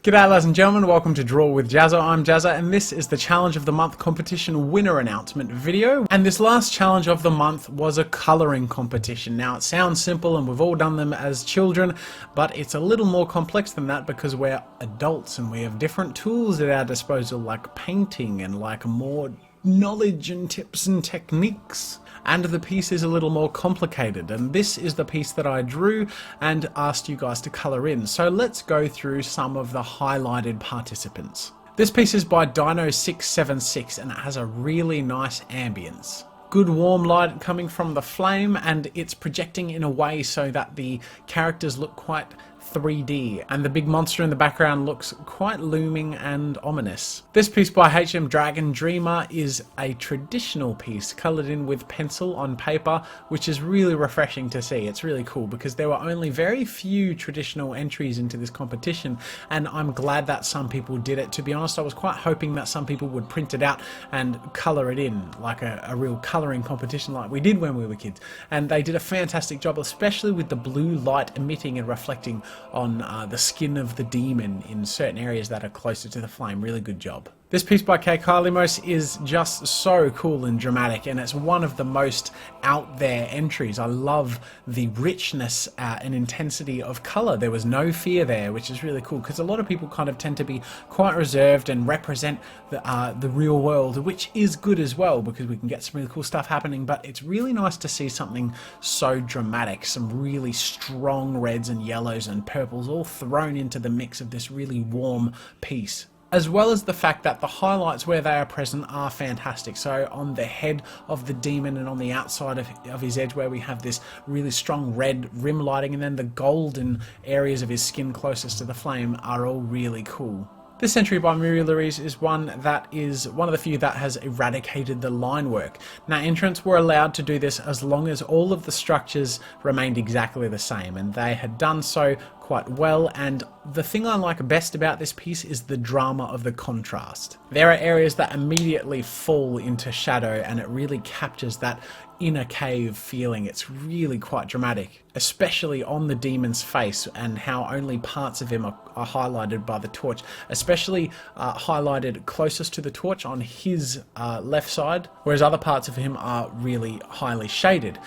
G'day ladies and gentlemen, welcome to Draw with Jazza. I'm Jazza and this is the Challenge of the Month competition winner announcement video. And this last challenge of the month was a colouring competition. Now it sounds simple and we've all done them as children, but it's a little more complex than that because we're adults and we have different tools at our disposal like painting and like more knowledge and tips and techniques. And the piece is a little more complicated, and this is the piece that I drew and asked you guys to colour in. So let's go through some of the highlighted participants. This piece is by Dino676 and it has a really nice ambience. Good warm light coming from the flame, and it's projecting in a way so that the characters look quite 3D and the big monster in the background looks quite looming and ominous. This piece by HM Dragon Dreamer is a traditional piece coloured in with pencil on paper, which is really refreshing to see. It's really cool because there were only very few traditional entries into this competition, and I'm glad that some people did it. To be honest, I was quite hoping that some people would print it out and colour it in like a real colouring competition like we did when we were kids, and they did a fantastic job, especially with the blue light emitting and reflecting on the skin of the demon in certain areas that are closer to the flame. Really good job. This piece by K. Kalimos is just so cool and dramatic, and it's one of the most out there entries. I love the richness and intensity of colour. There was no fear there, which is really cool because a lot of people kind of tend to be quite reserved and represent the real world, which is good as well because we can get some really cool stuff happening, but it's really nice to see something so dramatic, some really strong reds and yellows and purples all thrown into the mix of this really warm piece. As well as the fact that the highlights where they are present are fantastic. So on the head of the demon and on the outside of his edge where we have this really strong red rim lighting, and then the golden areas of his skin closest to the flame are all really cool. This entry by Muriel Louise is one of the few that has eradicated the line work. Now entrants were allowed to do this as long as all of the structures remained exactly the same, and they had done so quite well. And the thing I like best about this piece is the drama of the contrast. There are areas that immediately fall into shadow and it really captures that inner cave feeling. It's really quite dramatic, especially on the demon's face and how only parts of him are highlighted by the torch, especially highlighted closest to the torch on his left side, whereas other parts of him are really highly shaded.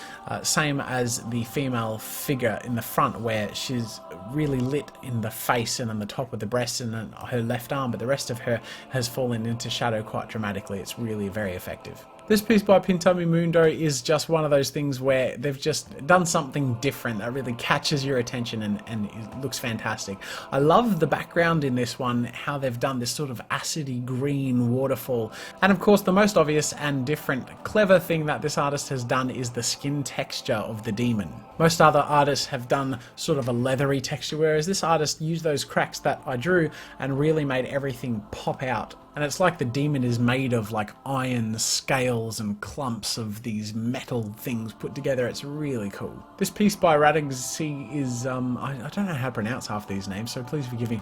Same as the female figure in the front where she's really lit in the face and on the top of the breast and on her left arm, but the rest of her has fallen into shadow quite dramatically. It's really very effective. This piece by Pintami Mundo is just one of those things where they've just done something different that really catches your attention and it looks fantastic. I love the background in this one, how they've done this sort of acidy green waterfall. And of course the most obvious and different clever thing that this artist has done is the skin texture of the demon. Most other artists have done sort of a leathery texture, whereas this artist used those cracks that I drew and really made everything pop out. And it's like the demon is made of like iron scales and clumps of these metal things put together. It's really cool. This piece by Radagzi is, I don't know how to pronounce half these names, so please forgive me,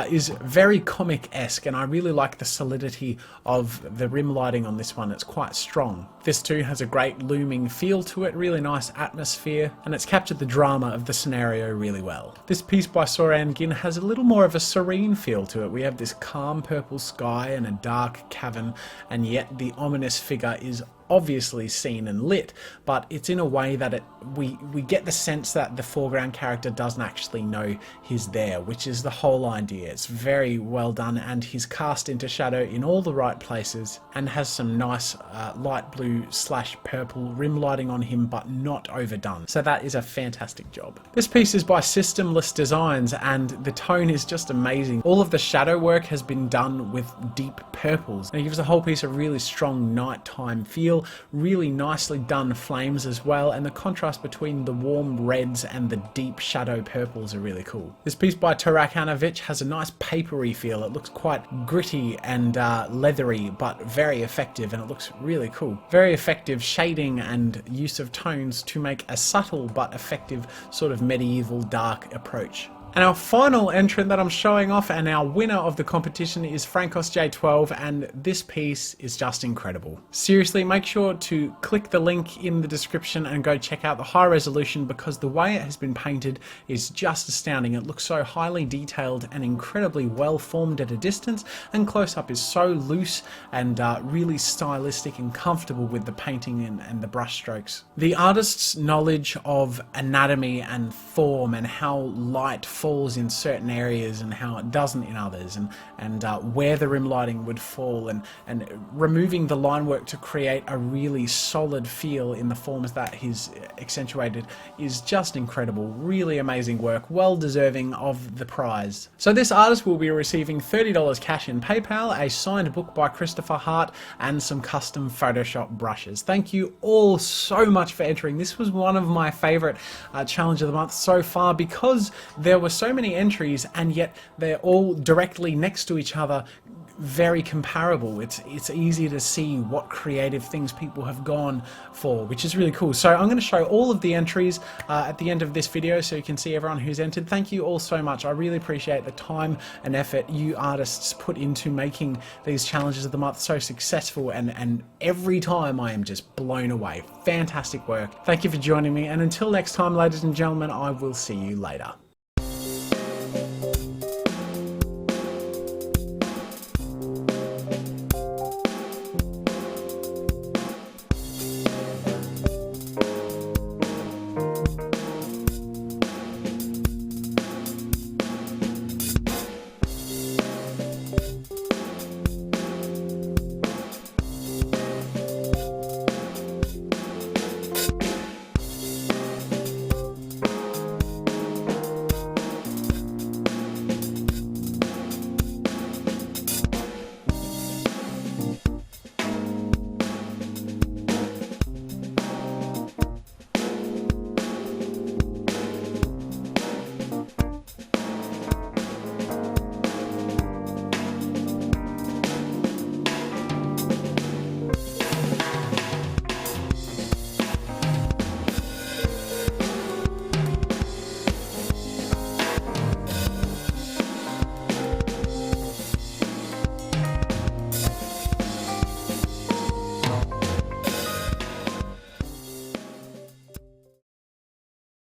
is very comic-esque, and I really like the solidity of the rim lighting on this one. It's quite strong. This too has a great looming feel to it, really nice atmosphere, and it's captured the drama of the scenario really well. This piece by Soran Gin has a little more of a serene feel to it. We have this calm purple sky and a dark cavern, and yet the ominous figure is obviously seen and lit, but it's in a way that we get the sense that the foreground character doesn't actually know he's there, which is the whole idea. It's very well done, and he's cast into shadow in all the right places and has some nice light blue / purple rim lighting on him, but not overdone. So that is a fantastic job. This piece is by Systemless Designs and the tone is just amazing. All of the shadow work has been done with deep purples, and it gives the whole piece a really strong nighttime feel. Really nicely done flames as well, and the contrast between the warm reds and the deep shadow purples are really cool. This piece by Tarak Hanovich has a nice papery feel. It looks quite gritty and leathery, but very effective, and it looks really cool. Very effective shading and use of tones to make a subtle but effective sort of medieval dark approach. And our final entrant that I'm showing off and our winner of the competition is Frankos J12, and this piece is just incredible. Seriously, make sure to click the link in the description and go check out the high resolution, because the way it has been painted is just astounding. It looks so highly detailed and incredibly well formed at a distance, and close up is so loose and really stylistic and comfortable with the painting and the brush strokes. The artist's knowledge of anatomy and form and how light falls in certain areas and how it doesn't in others, and where the rim lighting would fall, and removing the line work to create a really solid feel in the forms that he's accentuated is just incredible. Really amazing work, well deserving of the prize. So this artist will be receiving $30 cash in PayPal, a signed book by Christopher Hart, and some custom Photoshop brushes. Thank you all so much for entering. This was one of my favorite challenge of the month so far, because there were so many entries and yet they're all directly next to each other, very comparable. It's easy to see what creative things people have gone for, which is really cool. So I'm going to show all of the entries at the end of this video so you can see everyone who's entered. Thank you all so much. I really appreciate the time and effort you artists put into making these challenges of the month so successful, and every time I am just blown away. Fantastic work. Thank you for joining me, and until next time, ladies and gentlemen, I will see you later.